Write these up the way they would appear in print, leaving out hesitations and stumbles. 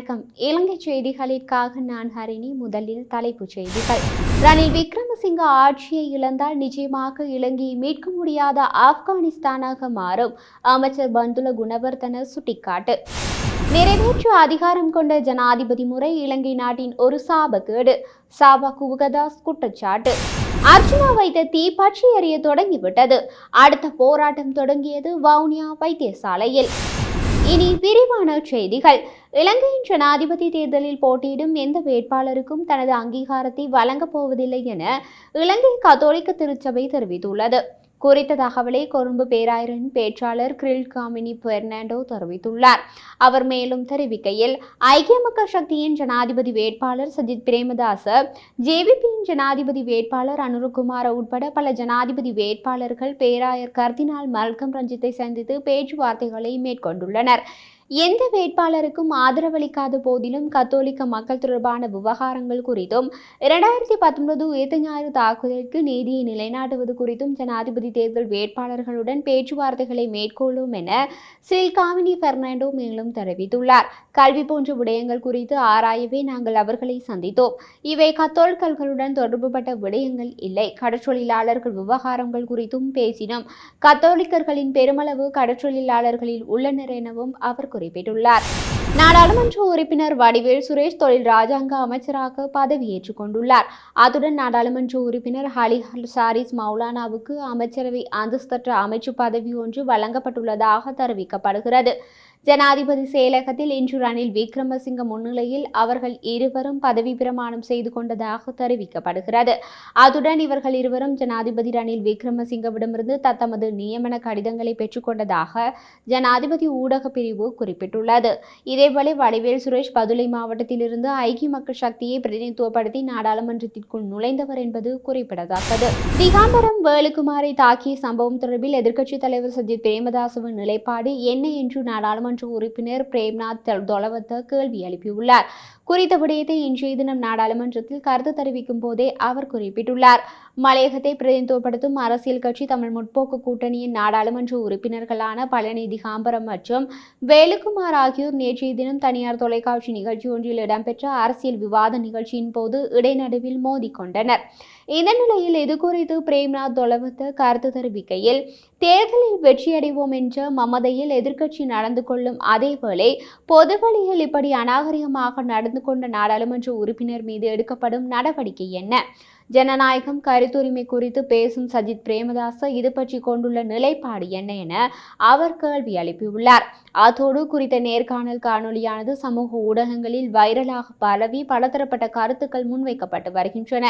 வணக்கம். இலங்கை செய்திகளுக்காக நான் ஹரிணி. முதலில் தலைப்புச் செய்திகள். ரணில் விக்ரமசிங்க ஆட்சியை இழந்தால் நிச்சயமாக இலங்கையை மீட்க முடியாத ஆப்கானிஸ்தானாக மாறும். அமைச்சர் பந்துல குணவர்தன சுட்டிக்காட்டு. நிறைவேற்று அதிகாரம் கொண்ட ஜனாதிபதி முறை இலங்கை நாட்டின் ஒரு சாபக்கேடு. சாபா குவகதாஸ் குற்றச்சாட்டு. அர்ஜுனா வைத்த தீ பற்றி எறிய தொடங்கிவிட்டது. அடுத்த போராட்டம் தொடங்கியது வவுனியா வைத்தியசாலையில். இனி விரிவான செய்திகள். இலங்கையின் ஜனாதிபதி தேர்தலில் போட்டியிடும் எந்த வேட்பாளருக்கும் தனது அங்கீகாரத்தை வழங்கப் போவதில்லை என இலங்கை கத்தோலிக்க திருச்சபை தெரிவித்துள்ளது. குறித்த தகவலை கொழும்பு பேராயரின் பேச்சாளர் கிரில்காமினி பெர்னாண்டோ தெரிவித்துள்ளார். அவர் மேலும் தெரிவிக்கையில், ஐக்கிய மக்கள் சக்தியின் ஜனாதிபதி வேட்பாளர் சஜித் பிரேமதாச, ஜேவிபியின் ஜனாதிபதி வேட்பாளர் அனுருகுமார உட்பட பல ஜனாதிபதி வேட்பாளர்கள் பேராயர் கர்தினால் மல்கம் ரஞ்சித்தை சந்தித்து பேச்சுவார்த்தைகளை மேற்கொண்டுள்ளனர். எந்த வேட்பாளருக்கும் ஆதரவளிக்காத போதிலும் கத்தோலிக்க மக்கள் தொடர்பான விவகாரங்கள் குறித்தும் 2019 உயிர்த்த ஞாயிறு தாக்குதலுக்கு நீதியை நிலைநாட்டுவது குறித்தும் ஜனாதிபதி தேர்தல் வேட்பாளர்களுடன் பேச்சுவார்த்தைகளை மேற்கொள்ளும் என கிரில்காமினி பெர்னாண்டோ மேலும் தெரிவித்துள்ளார். கல்வி போன்ற விடயங்கள் குறித்து ஆராயவே நாங்கள் அவர்களை சந்தித்தோம். இவை கத்தோலிக்கர்களுடன் தொடர்புபட்ட விடயங்கள் இல்லை. கடற்றொழிலாளர்கள் விவகாரங்கள் குறித்தும் பேசினோம். கத்தோலிக்கர்களின் பெருமளவு கடற்றொழிலாளர்களில் உள்ளனர் எனவும் அவர் குறிப்பிட்டுள்ளார். நாடாளுமன்ற உறுப்பினர் வடிவேல் சுரேஷ் தொழில் ராஜாங்க அமைச்சராக பதவியேற்றுக் கொண்டுள்ளார். அத்துடன் நாடாளுமன்ற உறுப்பினர் ஹலி சாரிஸ் மௌலானாவுக்கு அமைச்சரவை அந்தஸ்தற்ற அமைச்சு பதவி ஒன்று வழங்கப்பட்டுள்ளதாக தெரிவிக்கப்படுகிறது. ஜனாதிபதி செயலகத்தில் இன்று ரணில் விக்ரமசிங்க முன்னிலையில் அவர்கள் இருவரும் பதவி பிரமாணம் செய்து கொண்டதாக தெரிவிக்கப்படுகிறது. அத்துடன் இவர்கள் இருவரும் ஜனாதிபதி ரணில் விக்ரமசிங்கவிடமிருந்து தத்தமது நியமன கடிதங்களை பெற்றுக்கொண்டதாக ஜனாதிபதி ஊடக பிரிவு குறிப்பிட்டுள்ளது. இதேவேளை வடிவேல் சுரேஷ் பதுளை மாவட்டத்திலிருந்து ஐக்கிய மக்கள் சக்தியை பிரதிநிதித்துவப்படுத்தி நாடாளுமன்றத்திற்குள் நுழைந்தவர் என்பது குறிப்பிடத்தக்கது. திகாம்பரம் வேலுக்குமாரை தாக்கிய சம்பவம் தொடர்பில் எதிர்க்கட்சித் தலைவர் சஜித் பிரேமதாசவின் நிலைப்பாடு என்ன என்று நாடாளுமன்ற உறுப்பினர் பிரேம்நாத் தொலவத்த கேள்வி எழுப்பியுள்ளார். குறித்த விடயத்தை இன்றைய தினம் நாடாளுமன்றத்தில் கருத்து தெரிவிக்கும் போதே அவர் குறிப்பிட்டுள்ளார். மலையகத்தை பிரதிநிதித்துவப்படுத்தும் அரசியல் கட்சி தமிழ் முற்போக்கு கூட்டணியின் நாடாளுமன்ற உறுப்பினர்களான பழனி திகாம்பரம் மற்றும் வேலுக்குமார் ஆகியோர் நேற்றைய தினம் தனியார் தொலைக்காட்சி நிகழ்ச்சி ஒன்றில் இடம்பெற்ற அரசியல் விவாத நிகழ்ச்சியின் போது இடைநடுவில் மோதிக்கொண்டனர். இந்த நிலையில் இது குறித்து பிரேம்நாத் தொலவத்த கருத்து தெரிவிக்கையில், தேர்தலில் வெற்றியடைவோம் என்ற மமதையில் எதிர்க்கட்சி நடந்து கொள்ளும் அதேவேளை பொது வழியில் இப்படி அநாகரிகமாக நடந்து கொண்ட நாடாளுமன்ற உறுப்பினர் மீது எடுக்கப்படும் நடவடிக்கை என்ன? ஜனநாயகம் கருத்துரிமை குறித்து பேசும் சஜித் பிரேமதாச இது பற்றி கொண்டுள்ள நிலைப்பாடு என்ன என அவர் கேள்வி எழுப்பியுள்ளார். அதோடு குறித்த நேர்காணல் காணொலியானது சமூக ஊடகங்களில் வைரலாக பரவி பலதரப்பட்ட கருத்துக்கள் முன்வைக்கப்பட்டு வருகின்றன.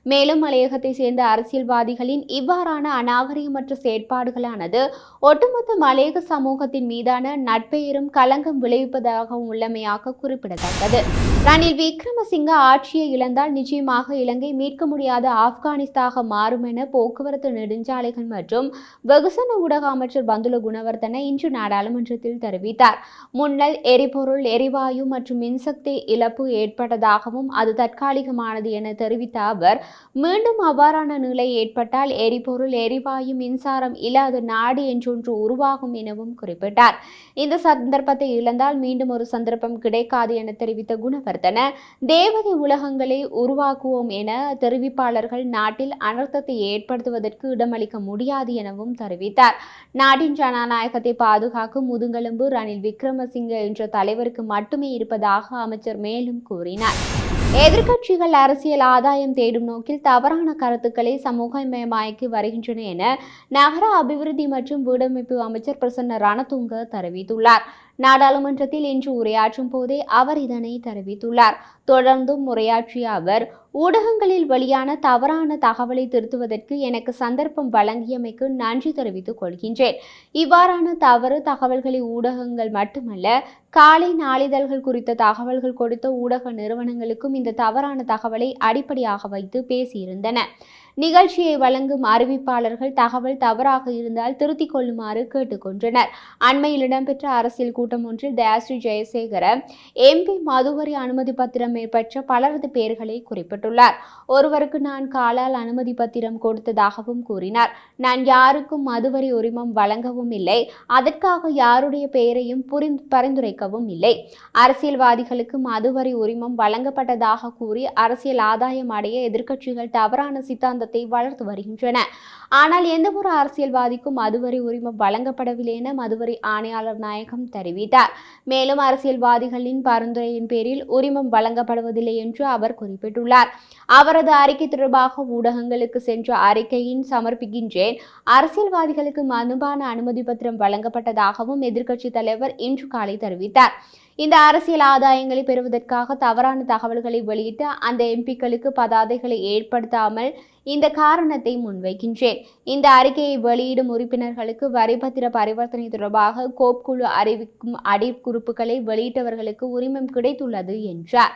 மேலும் மலையகத்தை சேர்ந்த அரசியல்வாதிகளின் இவ்வாறான அநாகரிகமற்ற செயற்பாடுகளானது ஒட்டுமொத்த மலையக சமூகத்தின் மீதான நட்பெயரும் களங்கம் விளைவிப்பதாகவும் உள்ளமையாக குறிப்பிடத்தக்கது. ரணில் விக்ரமசிங்க ஆட்சியை இழந்தால் நிச்சயமாக இலங்கை மீட்க முடியாத ஆப்கானிஸ்தாக மாறும் என போக்குவரத்து நெடுஞ்சாலைகள் மற்றும் வெகுசன ஊடக அமைச்சர் பந்துல குணவர்தன இன்று நாடாளுமன்றத்தில் தெரிவித்தார். முன்னல் எரிபொருள் எரிவாயு மற்றும் மின்சக்தி இழப்பு ஏற்பட்டதாகவும் அது தற்காலிகமானது என தெரிவித்த அவர், மீண்டும் அவ்வாறான நிலை ஏற்பட்டால் எரிபொருள் எரிவாயு மின்சாரம் இல்லாத நாடு என்றொன்று உருவாகும் எனவும் குறிப்பிட்டார். இந்த சந்தர்ப்பத்தை இழந்தால் மீண்டும் ஒரு சந்தர்ப்பம் கிடைக்காது என தெரிவித்த குணவர்தன, தேவதை உலகங்களை உருவாக்குவோம் என தெரிவிப்பாளர்கள் நாட்டில் அனர்த்தத்தை ஏற்படுத்துவதற்கு இடமளிக்க முடியாது எனவும் தெரிவித்தார். நாட்டின் ஜனநாயகத்தை பாதுகாக்கும் முதுகெலும்பு ரணில் விக்ரமசிங்க என்ற தலைவருக்கு மட்டுமே இருப்பதாக அமைச்சர் மேலும் கூறினார். எதிர்க்கட்சிகள் அரசியல் ஆதாயம் தேடும் நோக்கில் தவறான கருத்துக்களை சமூகமயமாக்கி வருகின்றன என நகர அபிவிருத்தி மற்றும் வீடமைப்பு அமைச்சர் பிரசன்ன ரணதுங்க தெரிவித்துள்ளார். நாடாளுமன்றத்தில் இன்று உரையாற்றும் போதே அவர் இதனை தெரிவித்துள்ளார். தொடர்ந்தும் உரையாற்றிய அவர், ஊடகங்களில் வெளியான தவறான தகவலை திருத்துவதற்கு எனக்கு சந்தர்ப்பம் வழங்கியமைக்கு நன்றி தெரிவித்துக் கொள்கின்றேன். இவ்வாறான தவறு தகவல்களை ஊடகங்கள் மட்டுமல்ல, காலை நாளிதழ்கள் குறித்த தகவல்கள் கொடுத்த ஊடக நிறுவனங்களுக்கும் இந்த தவறான தகவலை அடிப்படையாக வைத்து பேசியிருந்தன. நிகழ்ச்சியை வழங்கும் அறிவிப்பாளர்கள் தகவல் தவறாக இருந்தால் திருத்திக் கொள்ளுமாறு கேட்டுக்கொண்டனர். அண்மையில் இடம்பெற்ற அரசியல் கூட்டம் ஒன்றில் தயாஸ்ரீ ஜெயசேகர MP மதுவரி அனுமதி பத்திரம் பெற்ற பலரது பெயர்களை குறிப்பிட்டுள்ளார். ஒருவருக்கு நான் காலால் அனுமதி பத்திரம் கொடுத்ததாகவும் கூறினார். நான் யாருக்கும் மதுவரி உரிமம் வழங்கவும் இல்லை, அதற்காக யாருடைய பெயரையும் பரிந்துரைக்கவும் இல்லை. அரசியல்வாதிகளுக்கு மதுவரி உரிமம் வழங்கப்பட்டதாக கூறி அரசியல் ஆதாயம் அடைய எதிர்க்கட்சிகள் தவறான சித்தாந்தத்தை வளர்த்து வருகின்றன. ஆனால் எந்தவொரு அரசியல்வாதிக்கும் மதுவரி உரிமம் வழங்கப்படவில்லை என மதுவரி ஆணையாளர் நாயகம் தெரிவித்தார். மேலும் அரசியல்வாதிகளின் பரிந்துரையின் பேரில் உரிமம் வழங்கப்படுவதில்லை என்று அவர் குறிப்பிட்டுள்ளார். அவரது அறிக்கை தொடர்பாக ஊடகங்களுக்கு சென்ற அறிக்கையின் சமர்ப்பிக்கின்றேன். அரசியல்வாதிகளுக்கு மதுபான அனுமதி பத்திரம் வழங்கப்பட்டதாகவும் எதிர்க்கட்சித் தலைவர் இன்று காலை தெரிவித்தார். இந்த அரசியல் ஆதாயங்களை பெறுவதற்காக தவறான தகவல்களை வெளியிட்ட அந்த MPக்களுக்கு பதாதைகளை ஏற்படுத்தாமல் இந்த காரணத்தை முன்வைக்கின்றேன். இந்த அறிக்கையை வெளியிடும் உறுப்பினர்களுக்கு வரிபத்திர பரிவர்த்தனை தொடர்பாக கோப் குழு அறிவிக்கும் அடிக்குறிப்புகளை வெளியிட்டவர்களுக்கு உரிமம் கிடைத்துள்ளது என்றார்.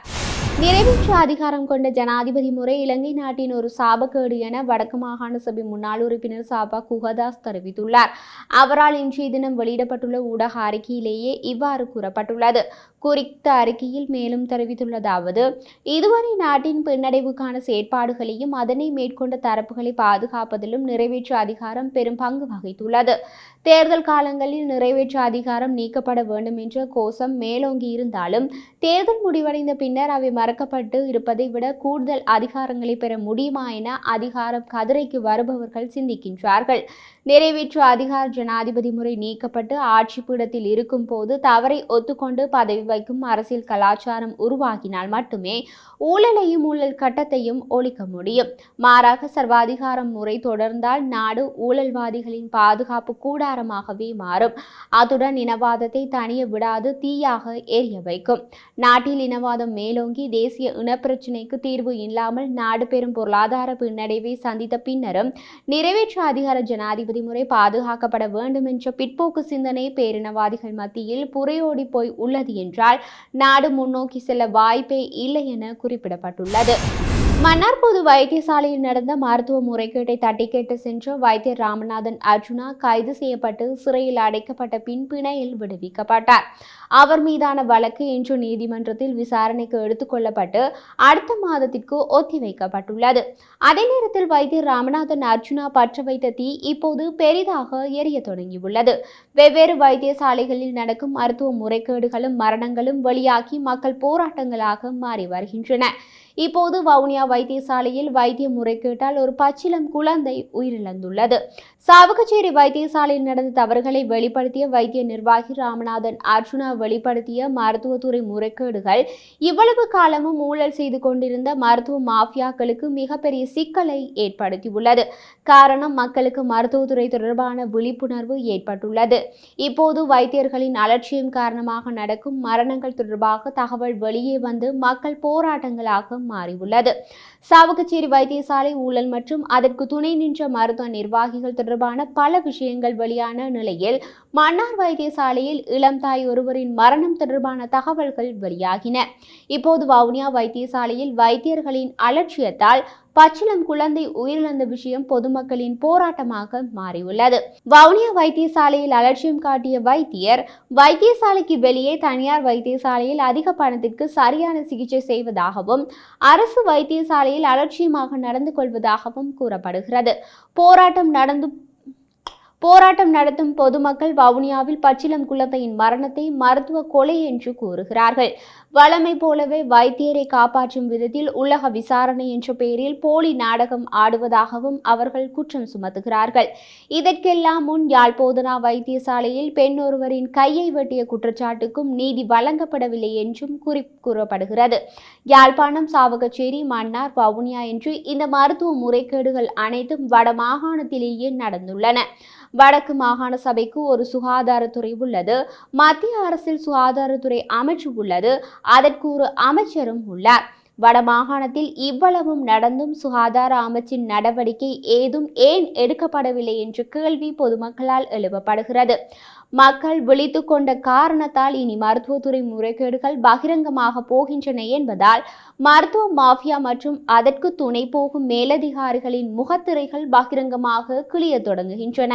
நிறைவேற்று அதிகாரம் கொண்ட ஜனாதிபதி முறை இலங்கை நாட்டின் ஒரு சாபக்கேடு என வடக்கு மாகாண சபை முன்னாள் உறுப்பினர் சாபா குகதாஸ் தெரிவித்துள்ளார். அவரால் இன்றைய தினம் வெளியிடப்பட்டுள்ள ஊடக அறிக்கையிலேயே இவ்வாறு கூறப்பட்டுள்ளது. குறித்த அறிக்கையில் மேலும் தெரிவித்துள்ளதாவது, இதுவரை நாட்டின் பின்னடைவுக்கான செயற்பாடுகளையும் அதனை மேற்கொண்ட தரப்புகளை பாதுகாப்பதிலும் நிறைவேற்று அதிகாரம் பெரும் பங்கு வகித்துள்ளது. தேர்தல் காலங்களில் நிறைவேற்று அதிகாரம் நீக்கப்பட வேண்டும் என்ற கோஷம் மேலோங்கி இருந்தாலும் தேர்தல் முடிவடைந்த பின்னர் அவை மறக்கப்பட்டு இருப்பதை விட கூடுதல் அதிகாரங்களை பெற முடியுமா என அதிகாரம் கதிரைக்கு வருபவர்கள் சிந்திக்கின்றார்கள். நிறைவேற்று அதிகார ஜனாதிபதி முறை நீக்கப்பட்டு ஆட்சி பீடத்தில் இருக்கும் போது தவறை ஒத்துக்கொண்டு பதவி வைக்கும் அரசியல் கலாச்சாரம் உருவாகினால் மட்டுமே ஊழலையும் ஊழல் கட்டத்தையும் ஒழிக்க முடியும். மாறாக சர்வாதிகாரம் முறை தொடர்ந்தால் நாடு ஊழல்வாதிகளின் பாதுகாப்பு கூடாரமாகவே மாறும். அத்துடன் இனவாதத்தை தனிய விடாது தீயாக எரிய வைக்கும். நாட்டில் இனவாதம் மேலோங்கி தேசிய இனப்பிரச்சினைக்கு தீர்வு இல்லாமல் நாடு பெரும் பொருளாதார பின்னடைவை சந்தித்த பின்னரும் நிறைவேற்று அதிகார ஜனாதிபதி முறை பாதுகாக்கப்பட வேண்டும் என்ற பிற்போக்கு சிந்தனை பேரினவாதிகள் மத்தியில் புரையோடி போய் உள்ளது என்றால் நாடு முன்னோக்கி செல்ல வாய்ப்பே இல்லை என குறிப்பிடப்பட்டுள்ளது. மன்னார் பொது வைத்தியசாலையில் நடந்த மருத்துவ முறைகேட்டை தட்டி கேட்டு சென்ற வைத்தியர் ராமநாதன் அர்ஜுனா கைது செய்யப்பட்டு சிறையில் அடைக்கப்பட்ட பின் பிணையில் விடுவிக்கப்பட்டார். அவர் மீதான வழக்கு இன்று நீதிமன்றத்தில் விசாரணைக்கு எடுத்துக் கொள்ளப்பட்டு அடுத்த மாதத்திற்கு ஒத்திவைக்கப்பட்டுள்ளது. அதே நேரத்தில் வைத்தியர் ராமநாதன் அர்ஜுனா பற்ற வைத்த தீ இப்போது பெரிதாக எரிய தொடங்கியுள்ளது. வெவ்வேறு வைத்தியசாலைகளில் நடக்கும் மருத்துவ முறைகேடுகளும் மரணங்களும் வெளியாகி மக்கள் போராட்டங்களாக மாறி வருகின்றன. இப்போது வவுனியா வைத்தியசாலையில் வைத்திய முறைகேட்டால் ஒரு பச்சிளம் குழந்தை உயிரிழந்துள்ளது. சாவகச்சேரி வைத்தியசாலையில் நடந்த தவறுகளை வெளிப்படுத்திய வைத்திய நிர்வாகி ராமநாதன் அர்ஜுனா வெளிப்படுத்திய மருத்துவத்துறை முறைகேடுகள் இவ்வளவு காலமும் ஊழல் செய்து கொண்டிருந்த மருத்துவ மாஃபியாக்களுக்கு மிகப்பெரிய சிக்கலை ஏற்படுத்தியுள்ளது. காரணம், மக்களுக்கு மருத்துவத்துறை தொடர்பான விழிப்புணர்வு ஏற்பட்டுள்ளது. இப்போது வைத்தியர்களின் அலட்சியம் காரணமாக நடக்கும் மரணங்கள் தொடர்பாக தகவல் வெளியே வந்து மக்கள் போராட்டங்களாக மாறியுள்ளது. சாவகச்சேரி வைத்தியசாலை ஊழல் மற்றும் அதற்கு துணை நின்ற மருத்துவ நிர்வாகிகள் தொடர்பான பல விஷயங்கள் வெளியான நிலையில் மன்னார் வைத்தியசாலையில் இளம் தாய் ஒருவரின் மரணம் தொடர்பான தகவல்கள் வெளியாகின. இப்போது வவுனியா வைத்தியசாலையில் வைத்தியர்களின் அலட்சியத்தால் பச்சிளம் குழந்தை உயிரிழந்த விஷயம் பொதுமக்களின் போராட்டமாக மாறியுள்ளது. வவுனியா வைத்தியசாலையில் அலட்சியம் காட்டிய வைத்தியர் வைத்தியசாலைக்கு வெளியே தனியார் வைத்தியசாலையில் அதிக பணத்திற்கு சரியான சிகிச்சை செய்வதாகவும் அரசு வைத்தியசாலையில் அலட்சியமாக நடந்து கொள்வதாகவும் கூறப்படுகிறது. போராட்டம் நடத்தும் பொதுமக்கள் வவுனியாவில் பச்சிளம் குழந்தையின் மரணத்தை மருத்துவ கொலை என்று கூறுகிறார்கள். வழமை போலவே வைத்தியரை காப்பாற்றும் விதத்தில் உலக விசாரணை என்ற பெயரில் போலி நாடகம் ஆடுவதாகவும் அவர்கள் குற்றம் சுமத்துகிறார்கள். இதற்கெல்லாம் முன் யாழ் போதனா வைத்தியசாலையில் பெண் ஒருவரின் கையை வெட்டிய குற்றச்சாட்டுக்கும் நீதி வழங்கப்படவில்லை என்றும் கூறப்படுகிறது. யாழ்ப்பாணம், சாவகச்சேரி, மன்னார், வவுனியா என்று இந்த மருத்துவ முறைகேடுகள் அனைத்தும் வட மாகாணத்திலேயே நடந்துள்ளன. வடக்கு மாகாண சபைக்கு ஒரு சுகாதாரத்துறை உள்ளது. மத்திய அரசில் சுகாதாரத்துறை அமைச்சு உள்ளது. அதற்கு ஒரு அமைச்சரும் உள்ளார். வடமாகாணத்தில் இவ்வளவும் நடந்தும் சுகாதார அமைச்சின் நடவடிக்கை ஏன் எடுக்கப்படவில்லை என்ற கேள்வி பொதுமக்களால் எழுப்பப்படுகிறது. மக்கள் விழித்துக் கொண்ட காரணத்தால் இனி மருத்துவத்துறை முறைகேடுகள் பகிரங்கமாக போகின்றன என்பதால் மருத்துவ மாஃபியா மற்றும் அதற்கு துணை போகும் மேலதிகாரிகளின் முகத்திரைகள் பகிரங்கமாக கிழியத் தொடங்குகின்றன.